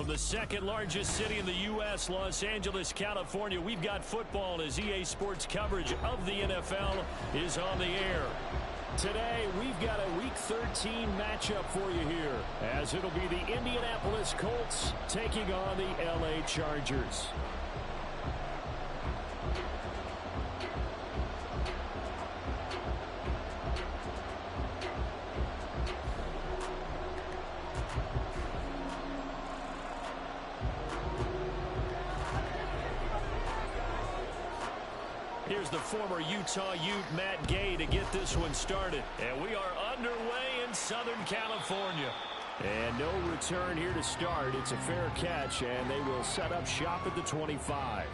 From the second largest city in the U.S., Los Angeles, California, we've got football as EA Sports coverage of the NFL is on the air. Today, we've got a Week 13 matchup for you here, as it'll be the Indianapolis Colts taking on the L.A. Chargers. Here's the former Utah Ute, Matt Gay, to get this one started. And we are underway in Southern California. And no return here to start. It's a fair catch, and they will set up shop at the 25.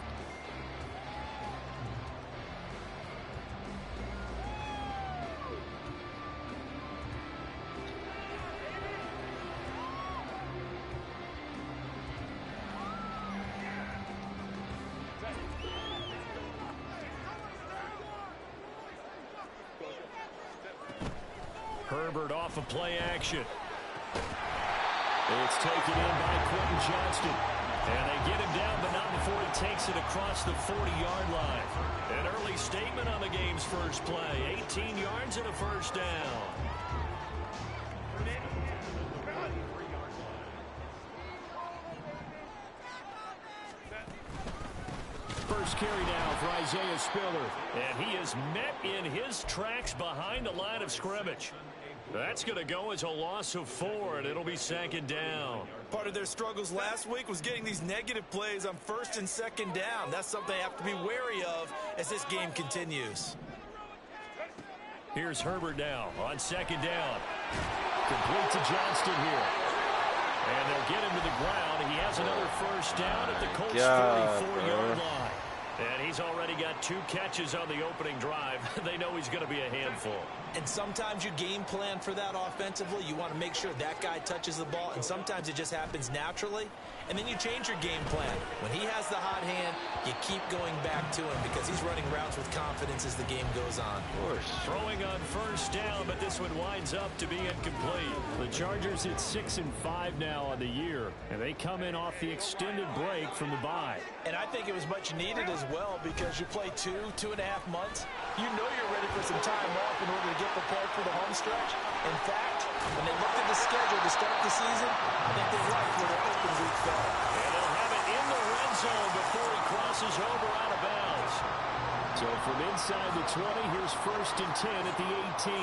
Herbert off of play action. It's taken in by Quentin Johnston. And they get him down, but not before he takes it across the 40-yard line. An early statement on the game's first play. 18 yards and a first down. First carry now for Isaiah Spiller. And he is met in his tracks behind the line of scrimmage. That's going to go as a loss of 4, and it'll be second down. Part of their struggles last week was getting these negative plays on first and second down. That's something they have to be wary of as this game continues. Here's Herbert now on second down. Complete to Johnston here. And they'll get him to the ground. He has another first down at the Colts' 44-yard line. And he's already got 2 catches on the opening drive. They know he's going to be a handful. And sometimes you game plan for that offensively. You want to make sure that guy touches the ball, and sometimes it just happens naturally. And then you change your game plan. When he has the hot hand, you keep going back to him because he's running routes with confidence as the game goes on. Of course. Throwing on first down, but this one winds up to be incomplete. The Chargers hit 6-5 now on the year, and they come in off the extended break from the bye. And I think it was much needed as well because you play 2.5 months. You know you're ready for some time off in order to get prepared for the home stretch. In fact, when they looked at the schedule to start the season, I think they liked where their open week fell. And they'll have it in the red zone before he crosses over out of bounds. So from inside the 20, here's first and 10 at the 18.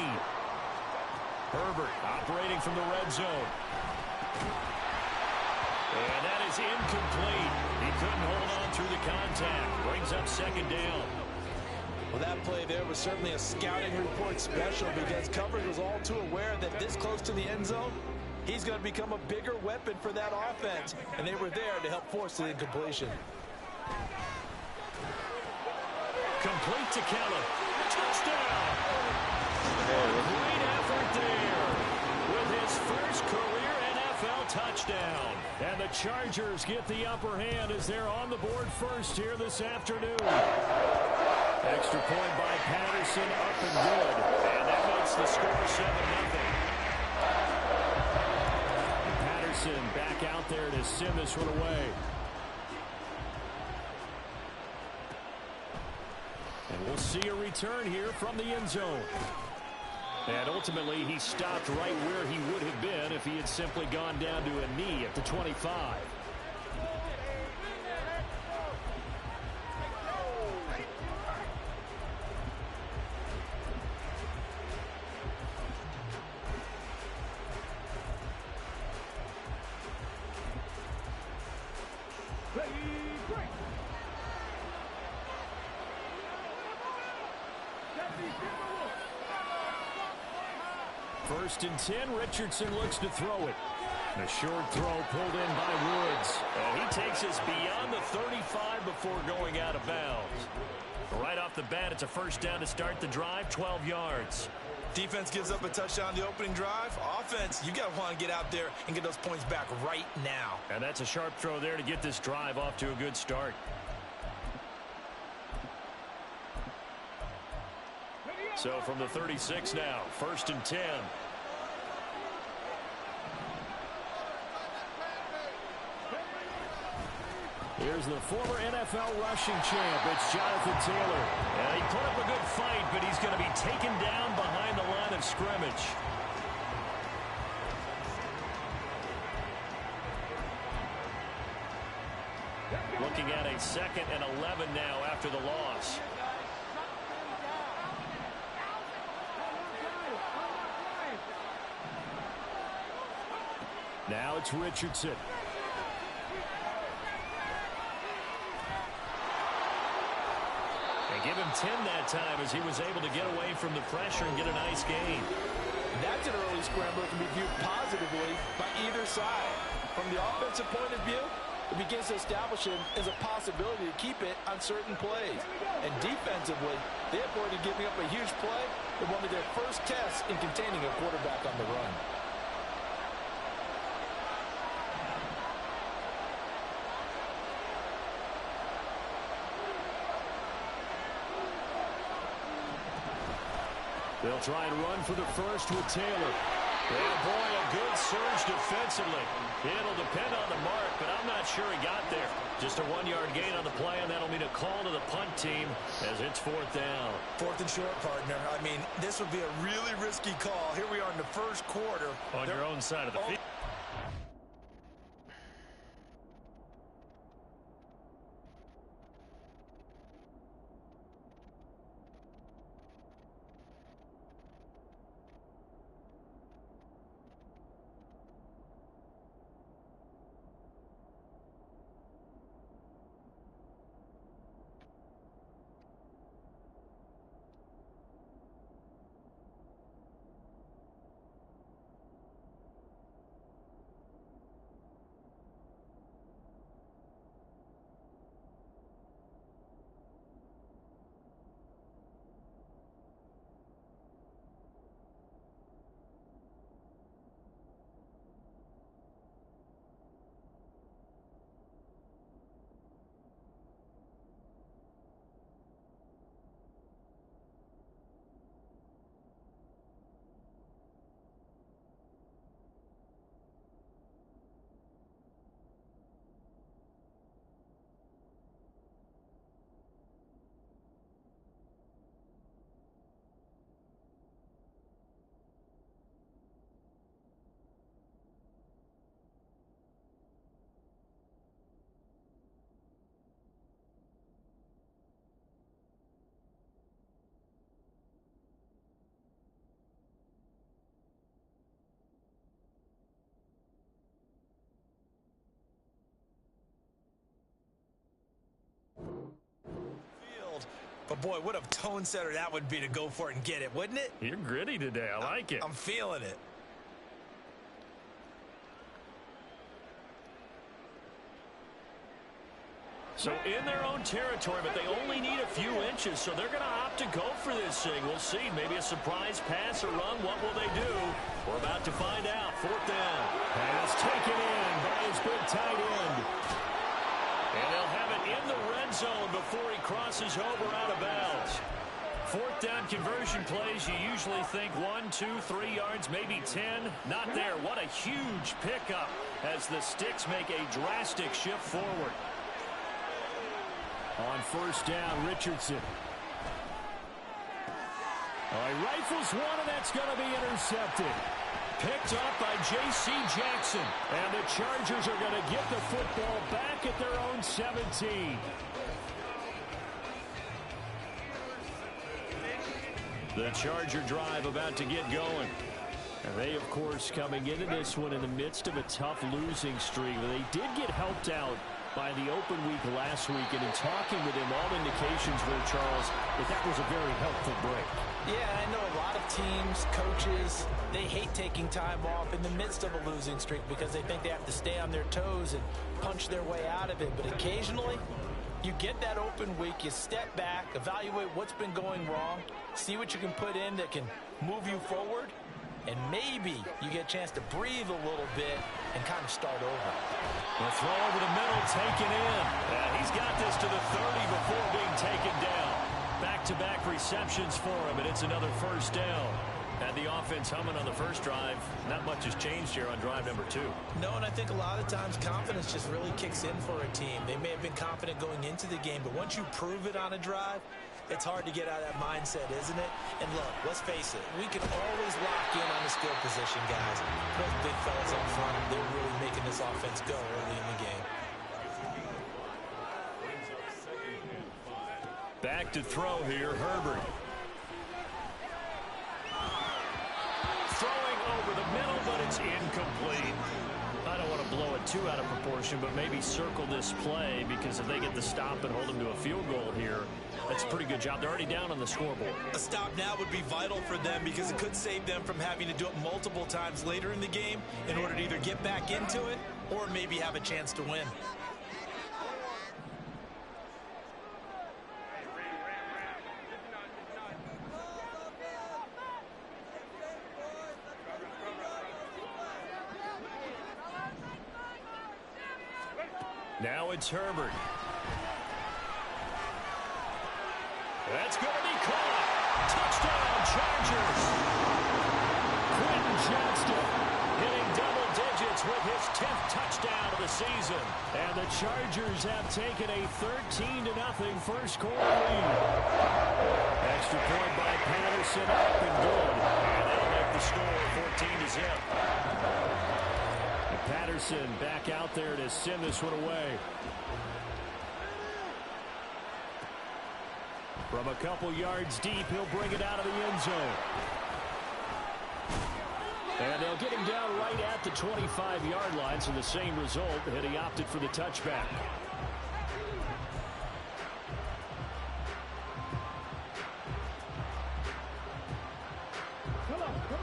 Herbert operating from the red zone. And that is incomplete. He couldn't hold on through the contact. Brings up second down. Well, that play there was certainly a scouting report special because coverage was all too aware that this close to the end zone, he's going to become a bigger weapon for that offense. And they were there to help force the incompletion. Complete to Kelly. Touchdown! Great effort there with his first career NFL touchdown. And the Chargers get the upper hand as they're on the board first here this afternoon. Extra point by Patterson, up and good. And that makes the score 7-0. Patterson back out there to send this one away. And we'll see a return here from the end zone. And ultimately, he stopped right where he would have been if he had simply gone down to a knee at the 25. First and 10, Richardson looks to throw it. A short throw pulled in by Woods. And he takes us beyond the 35 before going out of bounds. Right off the bat, it's a first down to start the drive, 12 yards. Defense gives up a touchdown the opening drive. Offense, you got to want to get out there and get those points back right now. And that's a sharp throw there to get this drive off to a good start. So from the 36 now, first and 10. Here's the former NFL rushing champ. It's Jonathan Taylor. And he put up a good fight, but he's going to be taken down behind the line of scrimmage. Looking at a 2nd and 11 now after the loss. Now it's Richardson. And give him 10 that time as he was able to get away from the pressure and get a nice gain. That's an early scrambler that can be viewed positively by either side. From the offensive point of view, it begins to establish him as a possibility to keep it on certain plays. And defensively, they avoided giving up a huge play in one of their first tests in containing a quarterback on the run. They'll try and run for the first with Taylor. Yeah, boy, a good surge defensively. It'll depend on the mark, but I'm not sure he got there. Just a 1-yard gain on the play, and that'll mean a call to the punt team as it's 4th down. 4th and short, partner. I mean, this would be a really risky call. Here we are in the first quarter. On your own side of the field. But, boy, what a tone setter that would be to go for it and get it, wouldn't it? You're gritty today. I like it. I'm feeling it. So in their own territory, but they only need a few inches, so they're going to opt to go for this thing. We'll see. Maybe a surprise pass or run. What will they do? We're about to find out. 4th down. Pass taken in by his big tight end. And they'll have it in the red zone before he crosses over out of bounds. 4th down conversion plays, you usually think 1, 2, 3 yards, maybe 10. Not there. What a huge pickup as the Sticks make a drastic shift forward. On 1st down, Richardson. He rifles one, and that's going to be intercepted. Picked up by J.C. Jackson. And the Chargers are going to get the football back at their own 17. The Charger drive about to get going. And they, of course, coming into this one in the midst of a tough losing streak. They did get helped out by the open week last week, and in talking with him, all indications were, Charles, that was a very helpful break. Yeah, I know a lot of teams, coaches, they hate taking time off in the midst of a losing streak because they think they have to stay on their toes and punch their way out of it. But occasionally, you get that open week, you step back, evaluate what's been going wrong, see what you can put in that can move you forward, and maybe you get a chance to breathe a little bit and kind of start over. The throw over the middle, taken in. And he's got this to the 30 before being taken down. Back-to-back receptions for him, and it's another 1st down. Had the offense humming on the first drive. Not much has changed here on drive number 2. No, and I think a lot of times confidence just really kicks in for a team. They may have been confident going into the game, but once you prove it on a drive, it's hard to get out of that mindset, isn't it? And look, let's face it, we can always lock in on the skill position, guys. Those big fellas up front, they're really making this offense go early in the game. Back to throw here, Herbert. Throwing over the middle, but it's incomplete. I don't want to blow it too out of proportion, but maybe circle this play, because if they get the stop and hold them to a field goal here, that's a pretty good job. They're already down on the scoreboard. A stop now would be vital for them because it could save them from having to do it multiple times later in the game in order to either get back into it or maybe have a chance to win. Now it's Herbert. That's going to be caught. Touchdown, Chargers. Quentin Johnston hitting double digits with his 10th touchdown of the season. And the Chargers have taken a 13-0 first quarter lead. Extra point by Patterson, up and good. And that'll make the score 14-0. Patterson back out there to send this one away. From a couple yards deep, he'll bring it out of the end zone. And they'll get him down right at the 25-yard line, so the same result, and he opted for the touchback.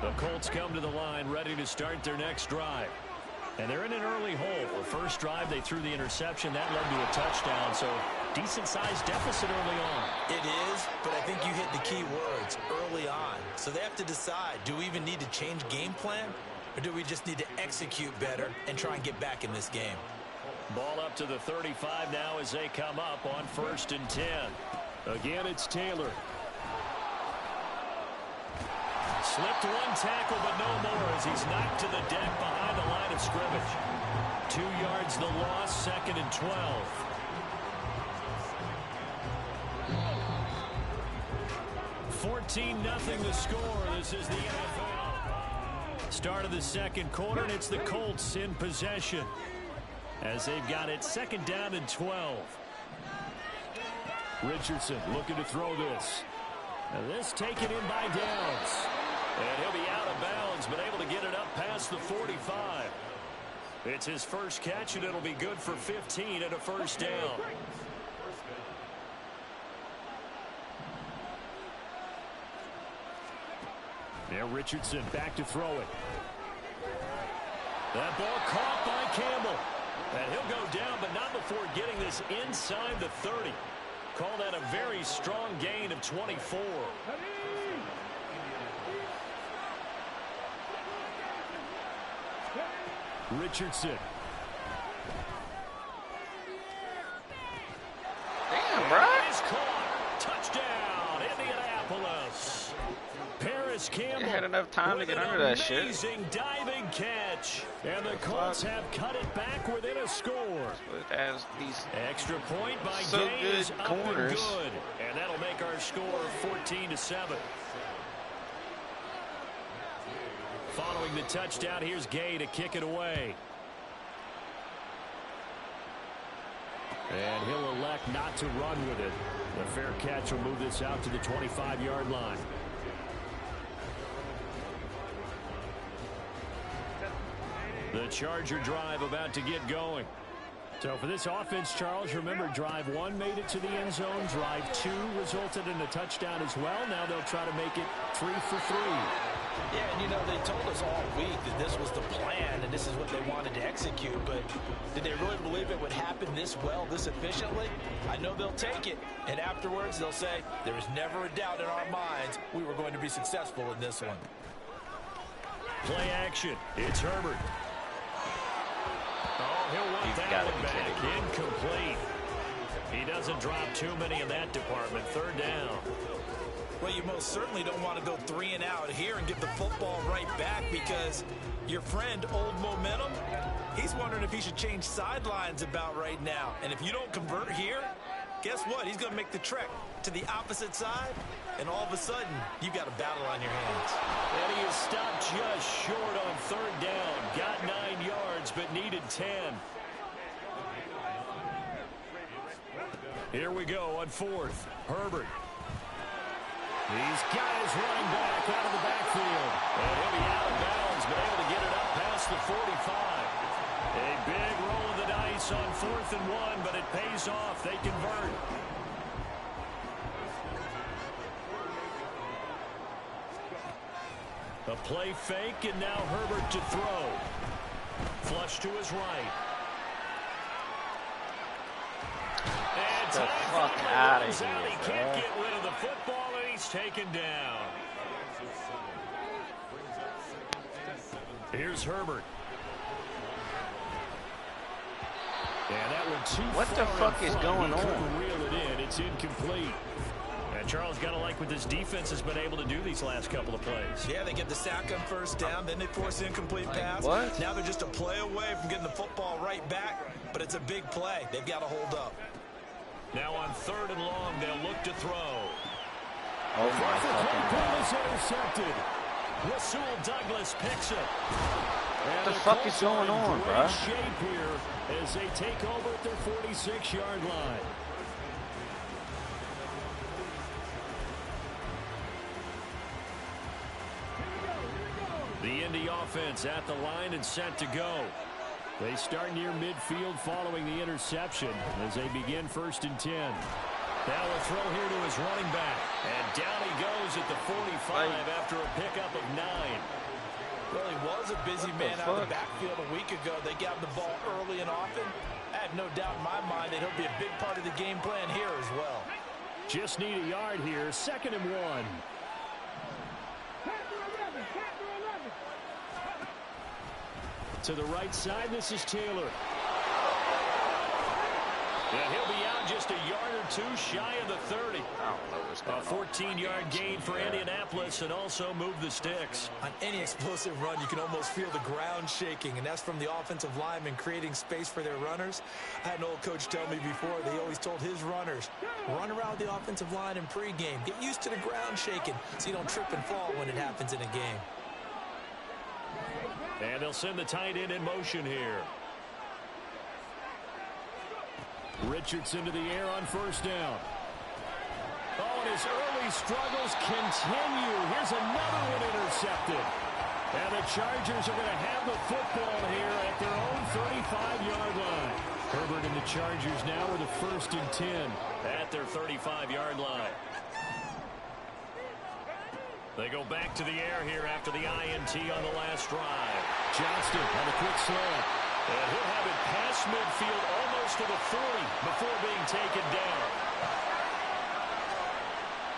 The Colts come to the line, ready to start their next drive. And they're in an early hole. The first drive, they threw the interception. That led to a touchdown, so decent-sized deficit early on. It is, but I think you hit the key words, early on. So they have to decide, do we even need to change game plan, or do we just need to execute better and try and get back in this game? Ball up to the 35 now as they come up on 1st and 10. Again, it's Taylor. Slipped one tackle, but no more as he's knocked to the deck behind the line of scrimmage. 2 yards the loss, 2nd and 12. $14-0 the score. This is the NFL. Start of the second quarter, and it's the Colts in possession as they've got it 2nd down and 12. Richardson looking to throw this. And this taken in by Downs. And he'll be out of bounds, but able to get it up past the 45. It's his first catch, and it'll be good for 15 and a first down. Now Richardson back to throw it. That ball caught by Campbell. And he'll go down, but not before getting this inside the 30. Call that a very strong gain of 24. Richardson. Damn, bro. Is caught. Touchdown, Indianapolis. Paris Campbell had enough time to get under that shit. Amazing diving catch. And the Colts have cut it back within a score. As these extra point by so Gaines, good up corners. and good. And that'll make our score 14-7. Following the touchdown, here's Gay to kick it away. And he'll elect not to run with it. The fair catch will move this out to the 25-yard line. The Charger drive about to get going. So for this offense, Charles, remember drive 1 made it to the end zone. Drive 2 resulted in a touchdown as well. Now they'll try to make it 3 for 3. Yeah, and you know, they told us all week that this was the plan and this is what they wanted to execute, but did they really believe it would happen this well, this efficiently? I know they'll take it, and afterwards they'll say, there was never a doubt in our minds we were going to be successful in this one. Play action. It's Herbert. Oh, he'll want that one back. Incomplete. He doesn't drop too many in that department. 3rd down. Well, you most certainly don't want to go 3 and out here and give the football right back, because your friend, Old Momentum, he's wondering if he should change sidelines about right now. And if you don't convert here, guess what? He's going to make the trek to the opposite side, and all of a sudden, you've got a battle on your hands. And he is stopped just short on 3rd down. Got 9 yards, but needed 10. Here we go on 4th. Herbert. He's got his running back out of the backfield. And he'll be out of bounds, but able to get it up past the 45. A big roll of the dice on 4th and 1, but it pays off. They convert. A play fake, and now Herbert to throw. Flush to his right. And the fuck out of here, He can't get rid of the football, and he's taken down. Here's Herbert. And that one too What the far fuck in is front. going He on? couldn't reel it in. It's incomplete. And Charles, got to like what this defense has been able to do these last couple of plays. Yeah, they get the sack on 1st down, then they force an incomplete pass. What? Now they're just a play away from getting the football right back, but it's a big play. They've got to hold up. Now on 3rd and long, they'll look to throw. Oh my fucking Ball is intercepted. Rasul Douglas picks it. What the fuck is going on, bro? Shape here as they take over at their 46-yard line. The Indy offense at the line and set to go. They start near midfield following the interception as they begin 1st and 10. Now a throw here to his running back. And down he goes at the 45 after a pickup of 9. Well, he was a busy man out of the backfield a week ago. They got him the ball early and often. I have no doubt in my mind that he'll be a big part of the game plan here as well. Just need a yard here. 2nd and 1. To the right side, this is Taylor. And he'll be out just a yard or 2 shy of the 30. A 14-yard gain for Indianapolis, and also move the sticks. On any explosive run, you can almost feel the ground shaking, and that's from the offensive linemen creating space for their runners. I had an old coach tell me before, they always told his runners, run around the offensive line in pregame. Get used to the ground shaking so you don't trip and fall when it happens in a game. And they'll send the tight end in motion here. Richardson to the air on 1st down. Oh, and his early struggles continue. Here's another one intercepted. And the Chargers are going to have the football here at their own 35-yard line. Herbert and the Chargers now with a 1st and 10 at their 35-yard line. They go back to the air here after the INT on the last drive. Johnston on a quick slant. And he'll have it past midfield almost to the 40 before being taken down.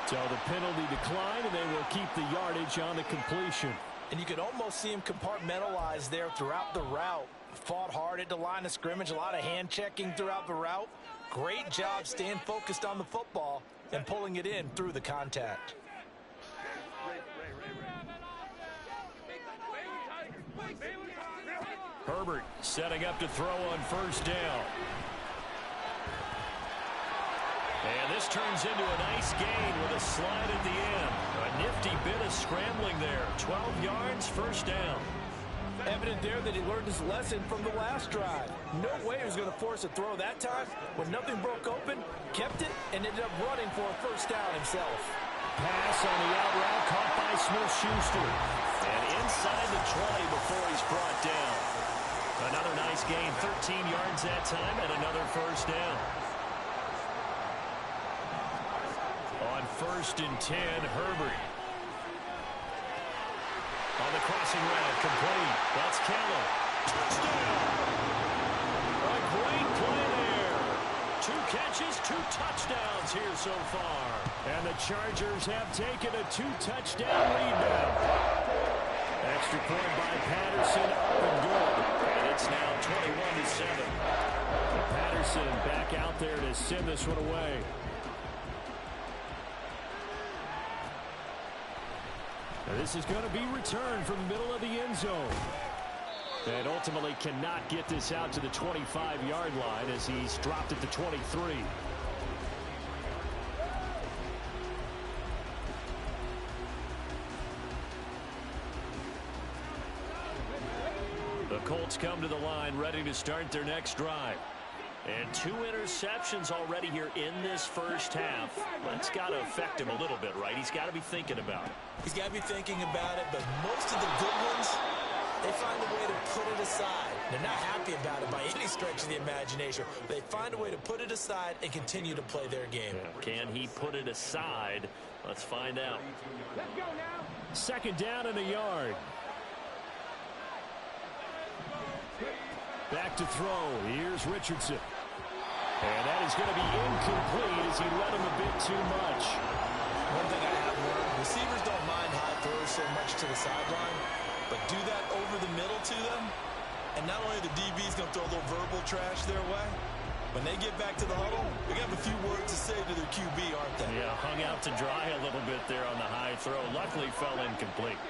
So the penalty decline, and they will keep the yardage on the completion. And you can almost see him compartmentalize there throughout the route. Fought hard at the line of scrimmage, a lot of hand checking throughout the route. Great job staying focused on the football and pulling it in through the contact. Herbert setting up to throw on 1st down. And this turns into a nice gain with a slide at the end. A nifty bit of scrambling there. 12 yards, 1st down. Evident there that he learned his lesson from the last drive. No way he was going to force a throw that time. When nothing broke open, kept it, and ended up running for a 1st down himself. Pass on the out route caught by Smith-Schuster. And inside the 20 before he's brought down. Another nice gain, 13 yards that time, and another 1st down. On 1st and 10, Herbert. On the crossing route, complete. That's Keller. Touchdown! A great play there. 2 catches, 2 touchdowns here so far. And the Chargers have taken a 2-touchdown lead now. Extra point by Patterson, up and good. And it's now 21-7. Patterson back out there to send this one away. And this is going to be returned from the middle of the end zone. And ultimately cannot get this out to the 25-yard line as he's dropped at the 23. The Colts come to the line ready to start their next drive. And 2 interceptions already here in this first half. That's got to affect him a little bit, right? He's got to be thinking about it. He's got to be thinking about it, but most of the good ones, they find a way to put it aside. They're not happy about it by any stretch of the imagination. They find a way to put it aside and continue to play their game. Yeah. Can he put it aside? Let's find out. Let's go now. Second down and a yard. Back to throw. Here's Richardson. And that is going to be incomplete as he led him a bit too much. One thing I have learned, receivers don't mind high throws so much to the sideline, but do that over the middle to them, and not only the DB's going to throw a little verbal trash their way, when they get back to the huddle, they got a few words to say to their QB, aren't they? Yeah, hung out to dry a little bit there on the high throw. Luckily fell incomplete.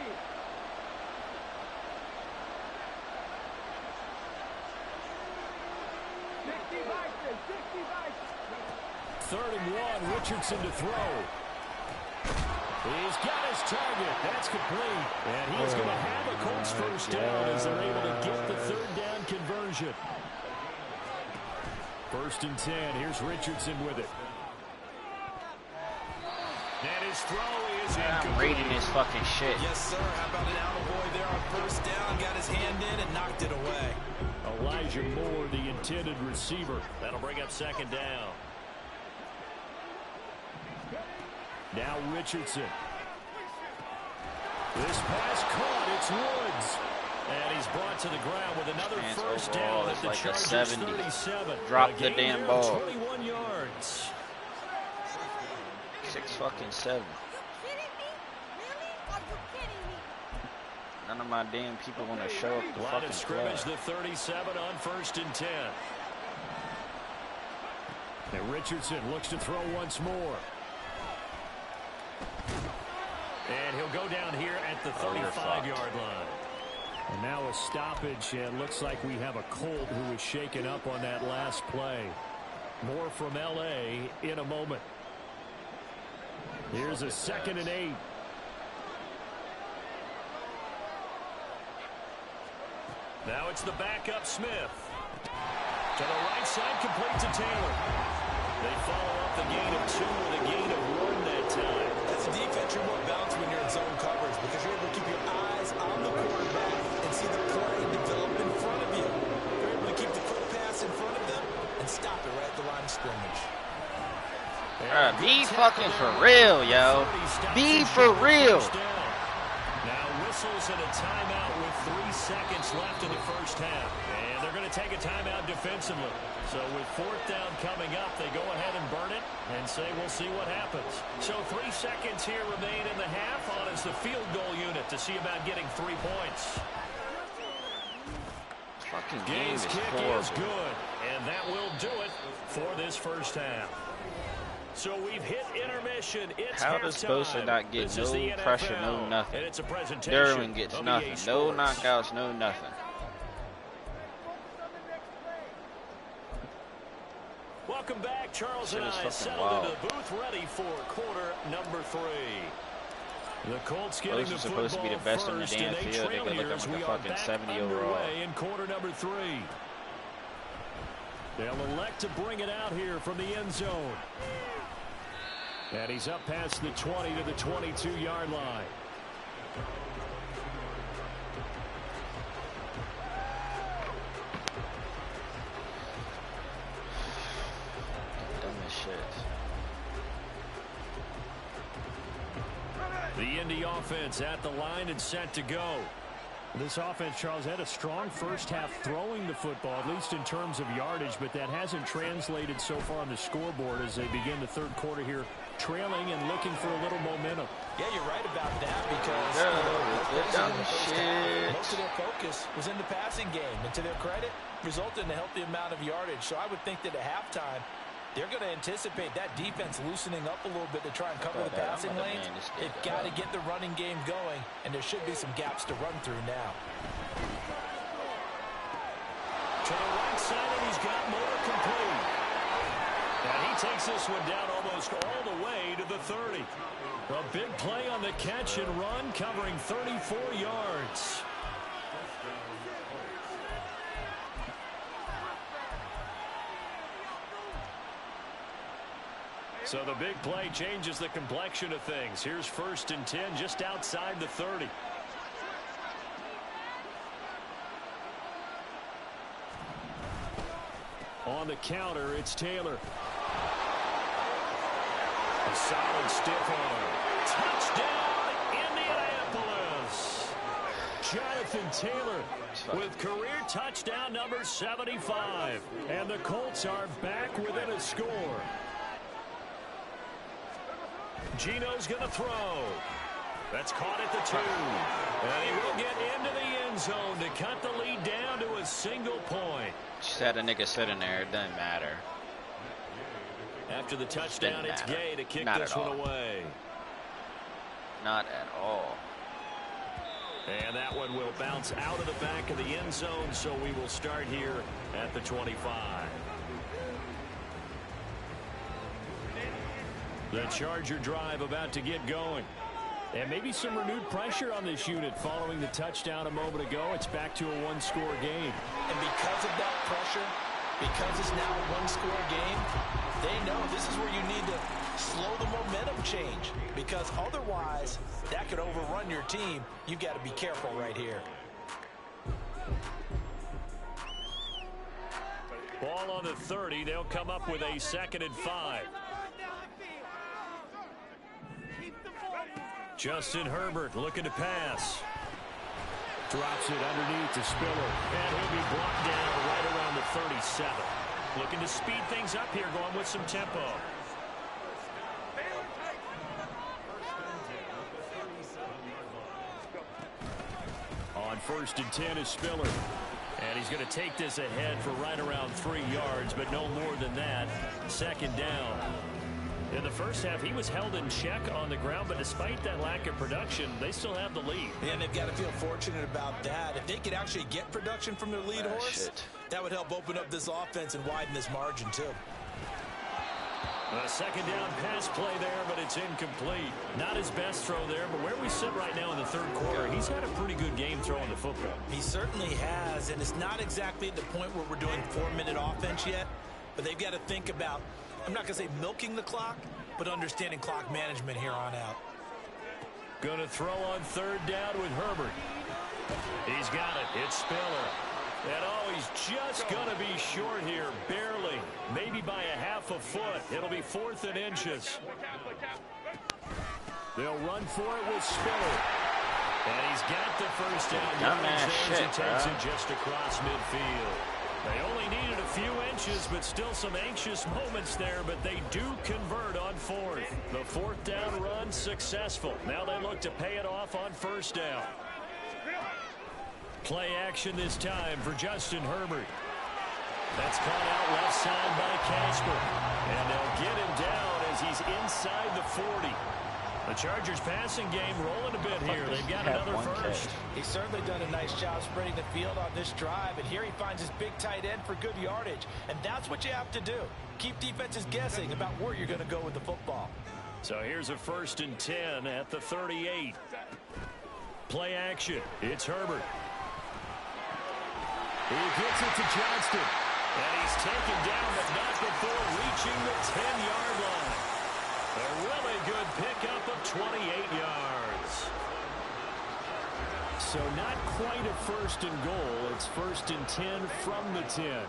Third and 1, Richardson to throw. He's got his target. That's complete. And he's going to have a Colts first down as they're able to get the third down conversion. First and 10. Here's Richardson with it. And his throw is incomplete. I'm reading this fucking shit. Yes, sir. How about an attaboy there on first down? Got his hand in and knocked it away. Elijah Moore, the intended receiver. That'll bring up second down. Now Richardson. This pass caught. It's Woods. And he's brought to the ground with another first down at the like Chargers 37. Drop the damn ball. 21 yards. 6-7. None of my damn people want to show up the Line fucking of scrimmage, play. the 37 on first and 10. And Richardson looks to throw once more. And he'll go down here at the 35-yard line. And now a stoppage, and looks like we have a Colt who was shaken up on that last play. More from L.A. in a moment. Here's a 2nd and 8. Now it's the backup Smith. To the right side, complete to Taylor. They follow up the gain of 2 with a gain of 1 that time. As a defense, you're more balanced when you're in zone coverage because you're able to keep your eyes on the quarterback and see the play develop in front of you. You're able to keep the quick pass in front of them and stop it right at the line of scrimmage. Be fucking for real, yo. Be for real. Now whistles and a timeout with 3 seconds left in the first half. And they're going to take a timeout defensively. So with 4th down coming up, they go ahead and burn it and say we'll see what happens. So 3 seconds here remain in the half on as the field goal unit to see about getting 3 points. Fucking game is kick horrible. is good, and that will do it for this first half. So we've hit intermission. It's How they're supposed to not get no pressure, no nothing. Derwin gets nothing. No knockouts, no nothing. Welcome back. Charles and I settled into the booth ready for quarter number 3. The Colts getting the football supposed to be the best on the damn field. They trail look here like as a we are fucking back 70 overall. underway in quarter number 3. They'll elect to bring it out here from the end zone. And he's up past the 20 to the 22-yard line. Dumb as shit. The Indy offense at the line and set to go. This offense, Charles, had a strong first half throwing the football, at least in terms of yardage, but that hasn't translated so far on the scoreboard as they begin the third quarter here, trailing and looking for a little momentum. Yeah, you're right about that because most of their focus was in the passing game, and to their credit, resulted in a healthy amount of yardage. So I would think that at halftime, They're going to anticipate that defense loosening up a little bit to try and cover the passing lanes. They've got to get the running game going, and there should be some gaps to run through now. To the right side, and he's got more complete. And he takes this one down almost all the way to the 30. A big play on the catch and run, covering 34 yards. So the big play changes the complexion of things. Here's 1st and 10 just outside the 30. On the counter, it's Taylor. A solid stiff arm. Touchdown, Indianapolis. Jonathan Taylor with career touchdown number 75. And the Colts are back within a score. Gino's going to throw. That's caught at the 2. And he will get into the end zone to cut the lead down to a single point. Just had a nigga sitting there. It doesn't matter. After the touchdown, it's Gay to kick this one away. Not at all. And that one will bounce out of the back of the end zone, so we will start here at the 25. The Charger drive about to get going. And maybe some renewed pressure on this unit following the touchdown a moment ago. It's back to a one-score game. And because of that pressure, because it's now a one-score game, they know this is where you need to slow the momentum change. Because otherwise, that could overrun your team. You've got to be careful right here. Ball on the 30. They'll come up with a 2nd and 5. Justin Herbert looking to pass. Drops it underneath to Spiller. And he'll be brought down right around the 37. Looking to speed things up here, going with some tempo. On 1st and 10 is Spiller. And he's going to take this ahead for right around 3 yards, but no more than that. 2nd down. In the first half, he was held in check on the ground, but despite that lack of production, they still have the lead. And they've got to feel fortunate about that. If they could actually get production from their lead horse, that would help open up this offense and widen this margin, too. A 2nd down pass play there, but it's incomplete. Not his best throw there, but where we sit right now in the 3rd quarter, he's had a pretty good game throwing the football. He certainly has, and it's not exactly at the point where we're doing 4-minute offense yet, but they've got to think about, I'm not going to say milking the clock, but understanding clock management here on out. Going to throw on 3rd down with Herbert. He's got it. It's Spiller. And oh, he's just going to be short here, barely. Maybe by a half a foot. It'll be 4th and inches. They'll run for it with Spiller. And he's got the 1st down. He takes it just across midfield. They only needed a few inches, but still some anxious moments there, but they do convert on 4th. The 4th down run successful. Now they look to pay it off on 1st down. Play action this time for Justin Herbert. That's caught out left side by Casper. And they'll get him down as he's inside the 40. The Chargers passing game rolling a bit here. They've got another 1st. He's certainly done a nice job spreading the field on this drive, and here he finds his big tight end for good yardage. And that's what you have to do. Keep defenses guessing about where you're going to go with the football. So here's a 1st and 10 at the 38. Play action. It's Herbert. He gets it to Johnston. And he's taken down, but not before reaching the 10-yard line. A really good pickup of 28 yards. So not quite a 1st and goal. It's 1st and 10 from the 10.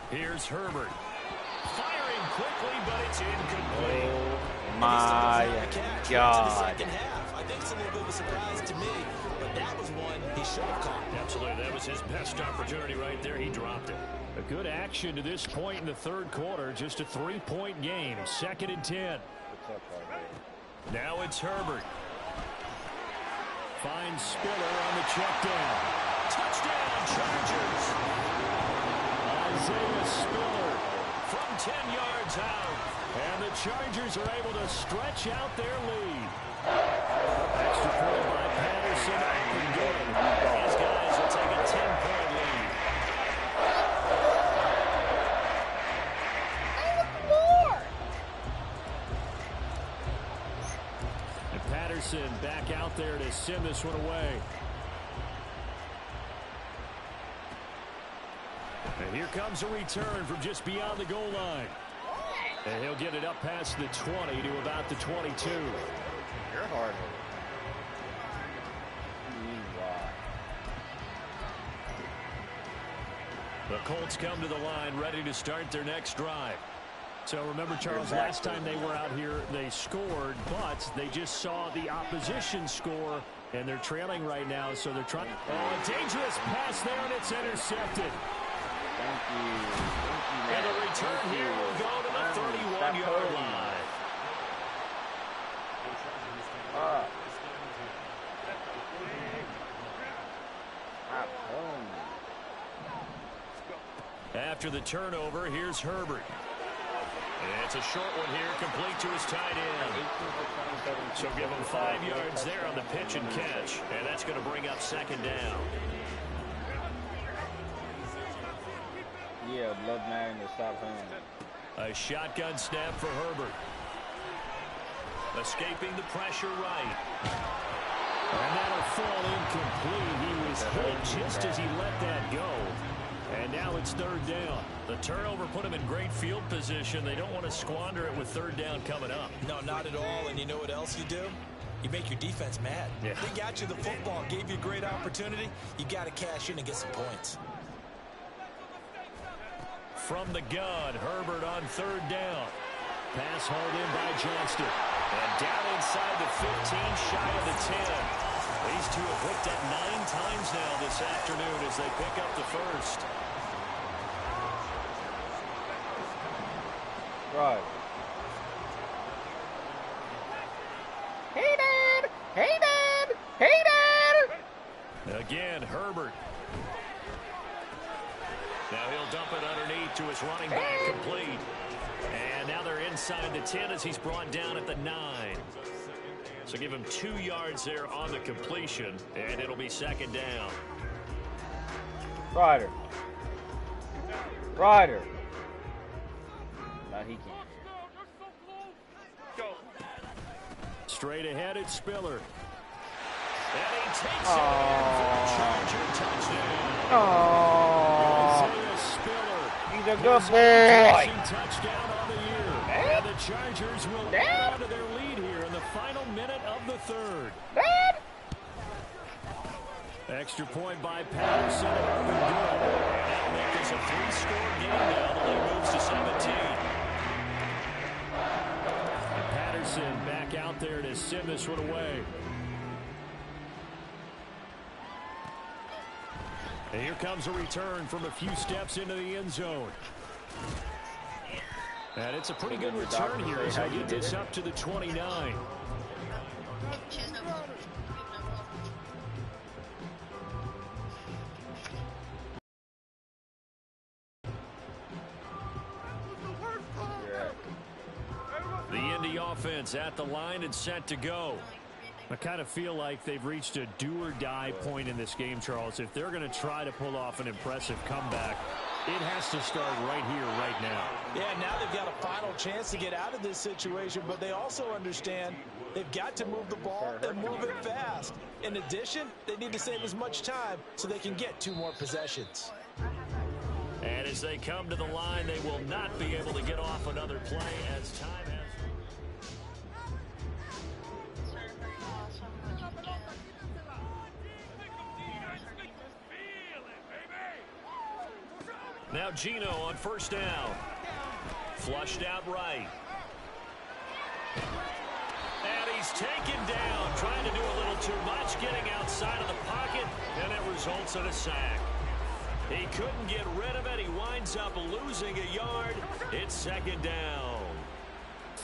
Here's Herbert. Firing quickly, but it's incomplete. Oh, my God. I think it's a little bit of a surprise to me, but that was one he should have caught. Absolutely. That was his best opportunity right there. He dropped it. A good action to this point in the 3rd quarter. Just a 3-point game. 2nd and 10. Now it's Herbert. Finds Spiller on the check down. Touchdown, Chargers. Isaiah Spiller from from 10 yards out. And the Chargers are able to stretch out their lead. Extra point by Patterson. And good. These guys will take a 10-point lead. And Patterson back out there to send this one away. And here comes a return from just beyond the goal line. And he'll get it up past the 20 to about the 22. You're hard. The Colts come to the line ready to start their next drive. So remember, Charles, last time they were out here, they scored, but they just saw the opposition score, and they're trailing right now, so they're trying. Oh, a dangerous pass there, and it's intercepted. Thank you. And the return here will go to the 31-yard line. After the turnover, here's Herbert. And it's a short one here, complete to his tight end. So give him 5 yards there on the pitch and catch, and that's going to bring up second down. Yeah, blood man to stop him. A shotgun snap for Herbert. Escaping the pressure right. And that'll fall incomplete. He was hit just as he let that go. And now it's third down. The turnover put him in great field position. They don't want to squander it with third down coming up. No, not at all. And you know what else you do? You make your defense mad. Yeah. They got you the football, gave you a great opportunity. You got to cash in and get some points. From the gun, Herbert on third down. Pass hauled in by Johnston. And down inside the 15, shy of the 10. These two have hit that 9 times now this afternoon as they pick up the first. Right. Hey, Dad! Hey, Dad! Hey, Dad! Again, Herbert. Now he'll dump it underneath to his running back, complete. And now they're inside the 10 as he's brought down at the 9. So give him 2 yards there on the completion, and it'll be second down. Ryder. Ryder. No, he can't. Straight ahead, it's Spiller. And he takes it in for a Charger touchdown. Isaiah Spiller. He's a good boy. Touchdown on the year. And the Chargers will add to their lead here in the final minute of the third. Extra point by Patterson. And that'll make this a 3-score game now. The lead moves to 17. And Patterson back out there to send this one away. And here comes a return from a few steps into the end zone. And it's a pretty good return here as they get this up to the 29. The Indy offense at the line and set to go. I kind of feel like they've reached a do-or-die point in this game, Charles. If they're going to try to pull off an impressive comeback, it has to start right here, right now. Yeah, now they've got a final chance to get out of this situation, but they also understand they've got to move the ball and move it fast. In addition, they need to save as much time so they can get 2 more possessions. And as they come to the line, they will not be able to get off another play as time has. Now Gino on first down. Flushed out right. And he's taken down, trying to do a little too much, getting outside of the pocket, and it results in a sack. He couldn't get rid of it. He winds up losing a yard. It's second down.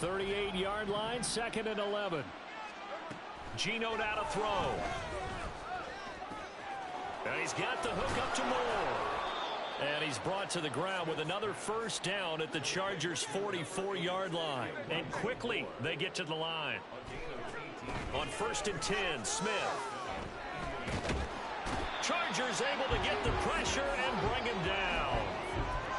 38-yard line, 2nd and 11. Gino now to throw. And he's got the hook up to Moore. And he's brought to the ground with another first down at the Chargers' 44-yard line. And quickly, they get to the line. On 1st and 10, Smith. Chargers able to get the pressure and bring him down.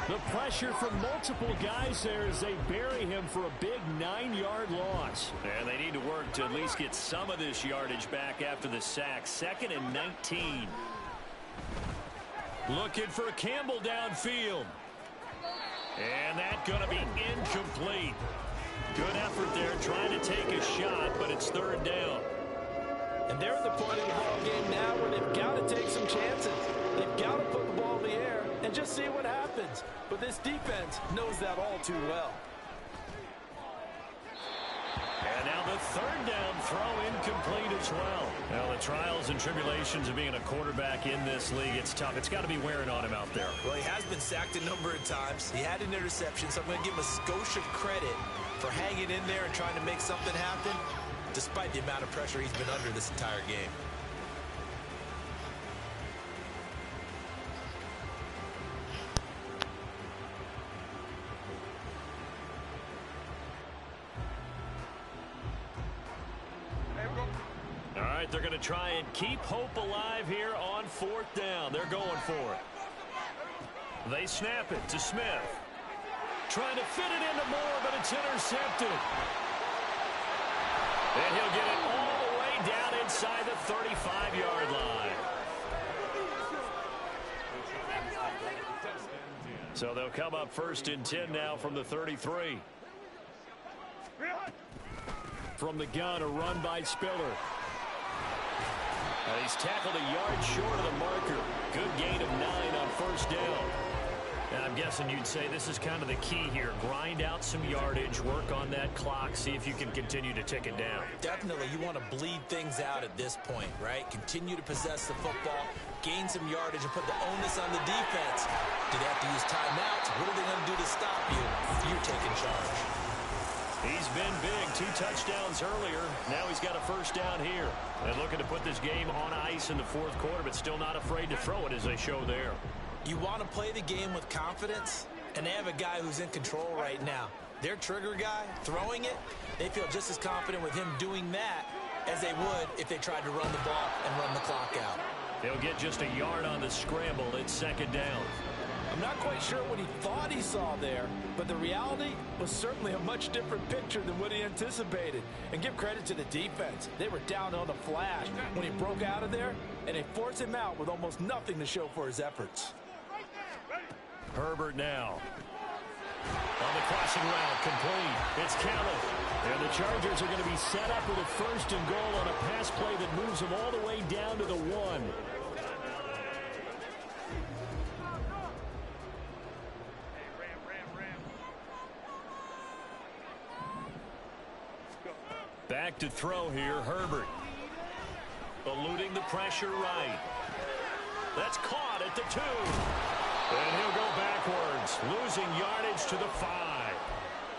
The pressure from multiple guys there as they bury him for a big 9-yard loss. And they need to work to at least get some of this yardage back after the sack. 2nd and 19. Looking for Campbell downfield. And that's going to be incomplete. Good effort there trying to take a shot, but it's 3rd down. And they're at the point of the ball game now where they've got to take some chances. They've got to put the ball in the air and just see what happens. But this defense knows that all too well. And now the 3rd down throw incomplete as well. Well, the trials and tribulations of being a quarterback in this league, it's tough. It's got to be wearing on him out there. Well, he has been sacked a number of times. He had an interception, so I'm going to give him a skosh of credit for hanging in there and trying to make something happen, despite the amount of pressure he's been under this entire game. All right, they're going to try and keep hope alive here on 4th down. They're going for it. They snap it to Smith. Trying to fit it into Moore, but it's intercepted. And he'll get it all the way down inside the 35-yard line. So they'll come up 1st and 10 now from the 33. From the gun, a run by Spiller. He's tackled a yard short of the marker. Good gain of 9 on 1st down. And I'm guessing you'd say this is kind of the key here. Grind out some yardage, work on that clock, see if you can continue to tick it down. Definitely, you want to bleed things out at this point, right? Continue to possess the football, gain some yardage, and put the onus on the defense. Do they have to use timeouts? What are they going to do to stop you if you're taking charge? He's been big. 2 touchdowns earlier. Now he's got a 1st down here. And looking to put this game on ice in the 4th quarter, but still not afraid to throw it as they show there. You want to play the game with confidence, and they have a guy who's in control right now. Their trigger guy, throwing it, they feel just as confident with him doing that as they would if they tried to run the ball and run the clock out. They'll get just a yard on the scramble. It's 2nd down. I'm not quite sure what he thought he saw there, but the reality was certainly a much different picture than what he anticipated. And give credit to the defense. They were down on the flash when he broke out of there, and they forced him out with almost nothing to show for his efforts. Herbert now. On the crossing route, complete. It's counted. And the Chargers are going to be set up with a 1st and goal on a pass play that moves them all the way down to the 1. Back to throw here, Herbert. Eluding the pressure right. That's caught at the 2. And he'll go backwards, losing yardage to the 5.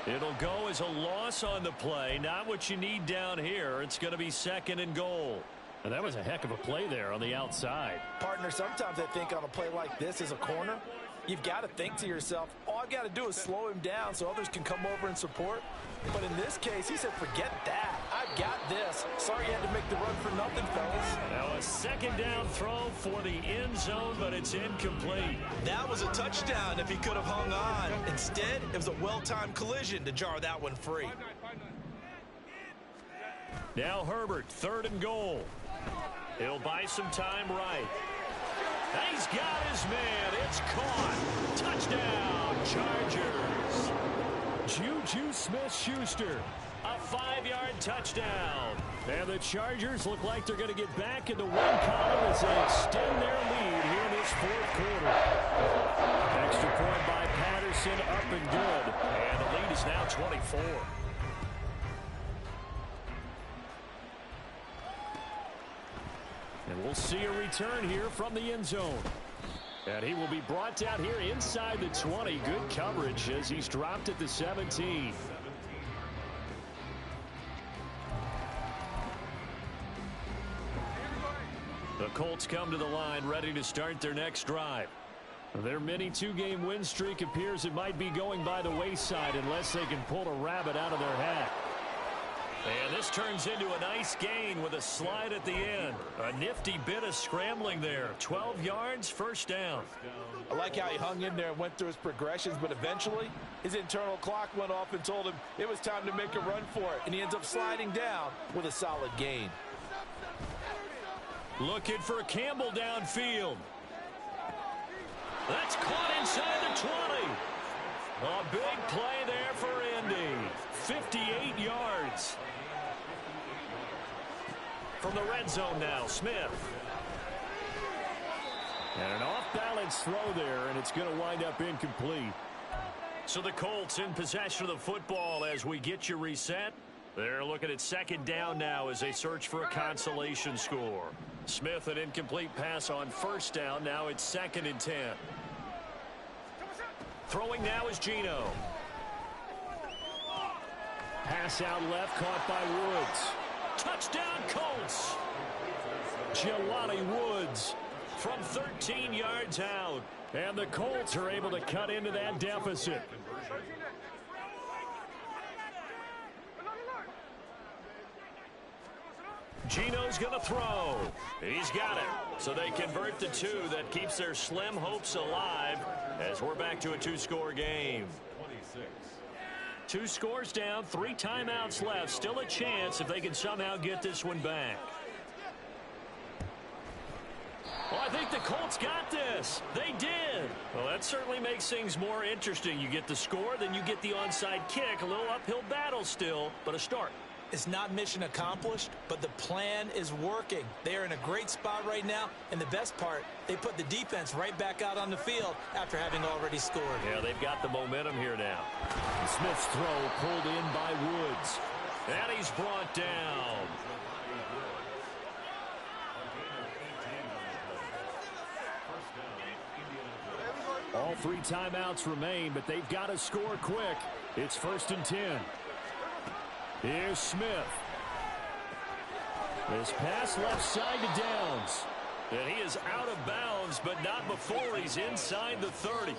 It'll go as a loss on the play. Not what you need down here. It's going to be 2nd and goal. And that was a heck of a play there on the outside. Partner, sometimes I think on a play like this as a corner, you've got to think to yourself, all I've got to do is slow him down so others can come over and support. But in this case, he said, forget that. I've got this. Sorry you had to make the run for nothing, fellas. Now a 2nd down throw for the end zone, but it's incomplete. That was a touchdown if he could have hung on. Instead, it was a well-timed collision to jar that one free. Now Herbert, 3rd and goal. He'll buy some time right. He's got his man. It's caught. Touchdown, Chargers. Juju Smith-Schuster, a 5-yard touchdown. And the Chargers look like they're going to get back in the 1 column as they extend their lead here in this 4th quarter. Extra point by Patterson, up and good. And the lead is now 24. And we'll see a return here from the end zone. And he will be brought down here inside the 20. Good coverage as he's dropped at the 17. The Colts come to the line ready to start their next drive. Their mini two-game win streak appears it might be going by the wayside unless they can pull a rabbit out of their hat. And this turns into a nice gain with a slide at the end. A nifty bit of scrambling there. 12 yards, first down. I like how he hung in there and went through his progressions, but eventually his internal clock went off and told him it was time to make a run for it. And he ends up sliding down with a solid gain. Looking for Campbell downfield. That's caught inside the 20. A big play there for Indy. 58 yards. From the red zone now, Smith. And an off-balance throw there, and it's going to wind up incomplete. So the Colts in possession of the football as we get you reset. They're looking at second down now as they search for a consolation score. Smith, an incomplete pass on first down. Now it's 2nd and 10. Throwing now is Geno. Pass out left, caught by Woods. Touchdown, Colts. Jelani Woods from 13 yards out. And the Colts are able to cut into that deficit. Geno's going to throw. He's got it. So they convert the 2. That keeps their slim hopes alive as we're back to a 2-score game. 2 scores down, 3 timeouts left. Still a chance if they can somehow get this one back. Well, I think the Colts got this. They did. Well, that certainly makes things more interesting. You get the score, then you get the onside kick. A little uphill battle still, but a start. It's not mission accomplished, but the plan is working. They are in a great spot right now, and the best part, they put the defense right back out on the field after having already scored. Yeah, they've got the momentum here now. And Smith's throw pulled in by Woods. And he's brought down. All 3 timeouts remain, but they've got to score quick. It's 1st and 10. Here's Smith. This pass left side to Downs. And he is out of bounds, but not before he's inside the 30.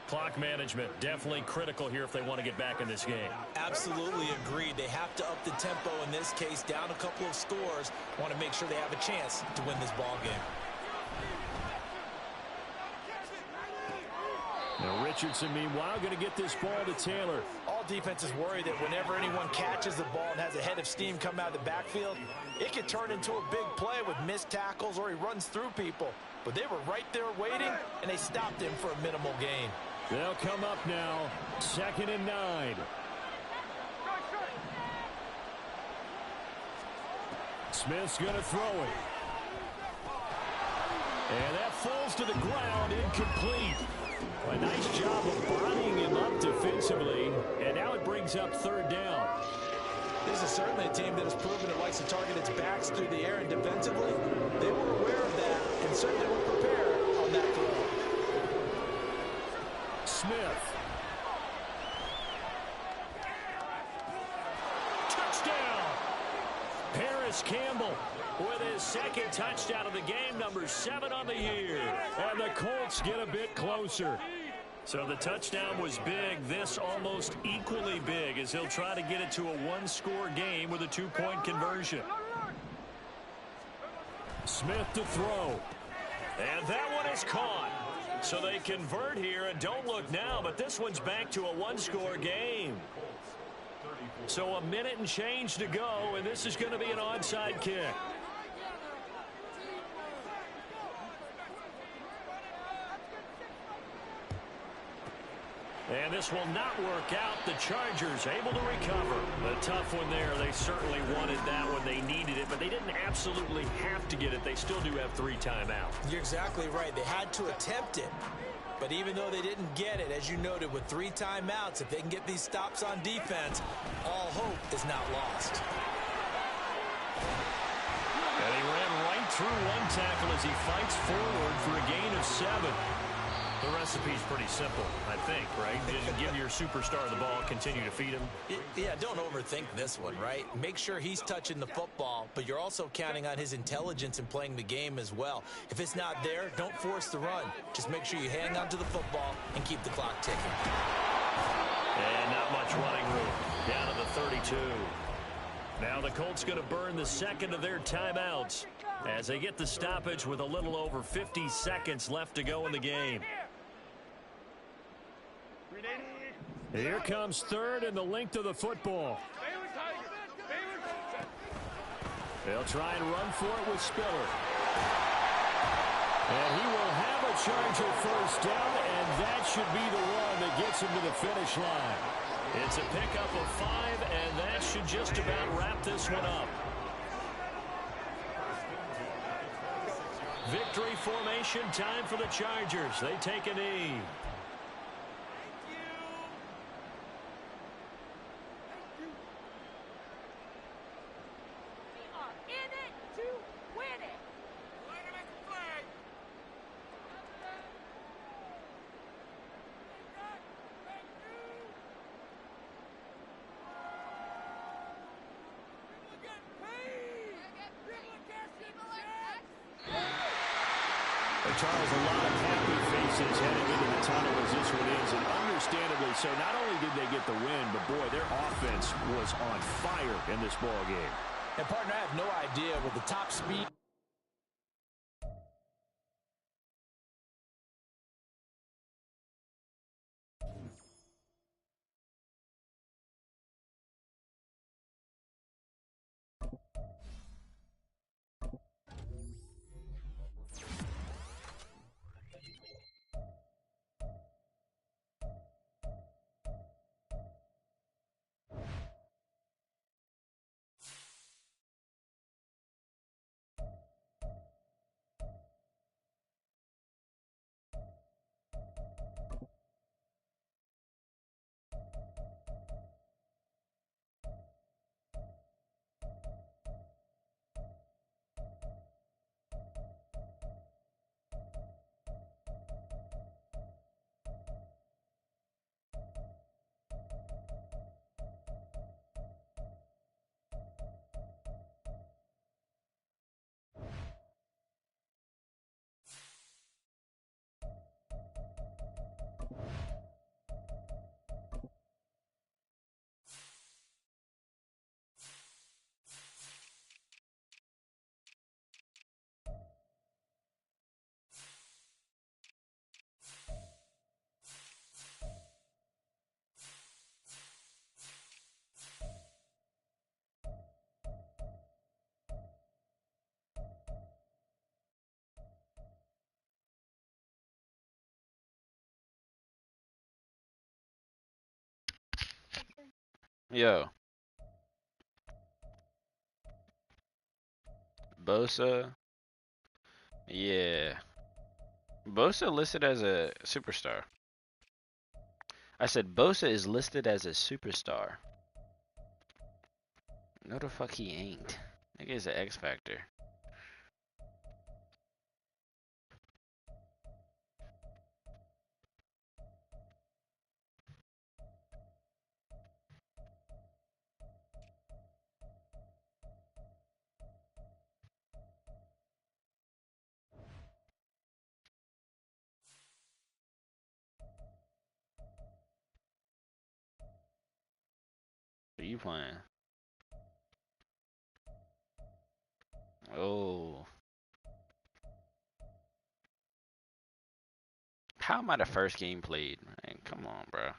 Clock management definitely critical here if they want to get back in this game. Absolutely agreed. They have to up the tempo in this case, down a couple of scores. Want to make sure they have a chance to win this ball game. Now Richardson, meanwhile, going to get this ball to Taylor. All defenses worry that whenever anyone catches the ball and has a head of steam come out of the backfield, it can turn into a big play with missed tackles or he runs through people. But they were right there waiting, and they stopped him for a minimal gain. They'll come up now, 2nd and 9. Smith's going to throw it. And that falls to the ground, incomplete. A nice job of bodying him up defensively, and now it brings up 3rd down. This is certainly a team that has proven it likes to target its backs through the air, and defensively, they were aware of that and certainly were prepared on that throw. Smith. Touchdown! Paris Campbell with his 2nd touchdown of the game, number 7 on the year. And the Colts get a bit closer. So the touchdown was big. This almost equally big as he'll try to get it to a 1-score game with a 2-point conversion. Smith to throw. And that one is caught. So they convert here, and don't look now, but this one's back to a 1-score game. So a minute and change to go, and this is going to be an onside kick. And this will not work out. The Chargers able to recover. A tough one there. They certainly wanted that one. They needed it, but they didn't absolutely have to get it. They still do have 3 timeouts. You're exactly right. They had to attempt it. But even though they didn't get it, as you noted, with 3 timeouts, if they can get these stops on defense, all hope is not lost. And he ran right through one tackle as he fights forward for a gain of 7. The recipe's pretty simple, I think, right? Just give your superstar the ball, continue to feed him. Yeah, don't overthink this one, right? Make sure he's touching the football, but you're also counting on his intelligence in playing the game as well. If it's not there, don't force the run. Just make sure you hang on to the football and keep the clock ticking. And not much running room. Down to the 32. Now the Colts going to burn the second of their timeouts as they get the stoppage with a little over 50 seconds left to go in the game. Here comes third and the length of the football. They'll try and run for it with Spiller. And he will have a Charger first down, and that should be the one that gets him to the finish line. It's a pickup of 5, and that should just about wrap this one up. Victory formation time for the Chargers. They take a knee. Charles, a lot of happy faces heading into the tunnel as this one is, and understandably so. Not only did they get the win, but boy, their offense was on fire in this ball game. And partner, I have no idea with the top speed. Yo. Bosa. Yeah. Bosa listed as a superstar. I said Bosa is listed as a superstar. No the fuck he ain't. Nigga is an X Factor. What are you playing? Oh. How am I the first game played? Man, come on, bro.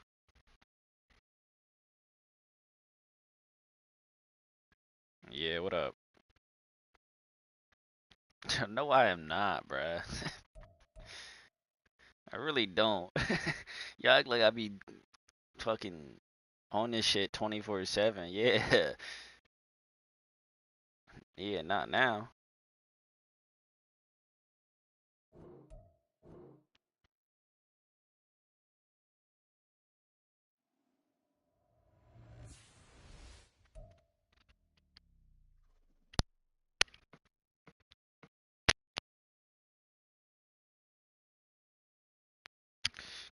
Yeah, what up? No, I am not, bruh. I really don't. You act like I be fucking on this shit 24/7. Yeah. Yeah, not now.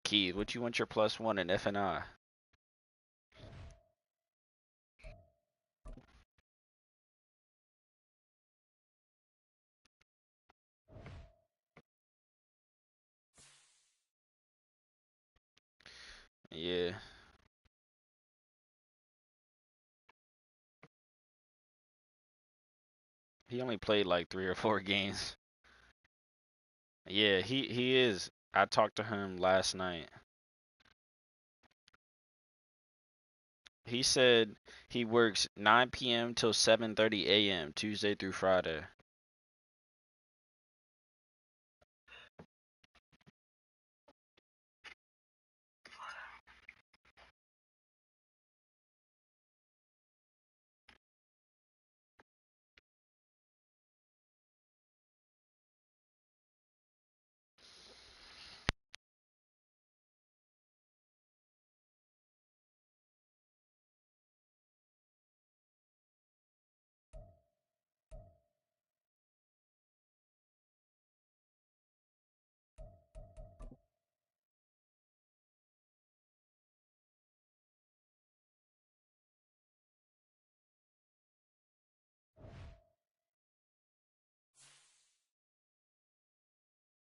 Keith, what you want your +1 in F&I? Yeah. He only played like 3 or 4 games. Yeah, he is. I talked to him last night. He said he works 9 p.m. till 7:30 a.m. Tuesday through Friday.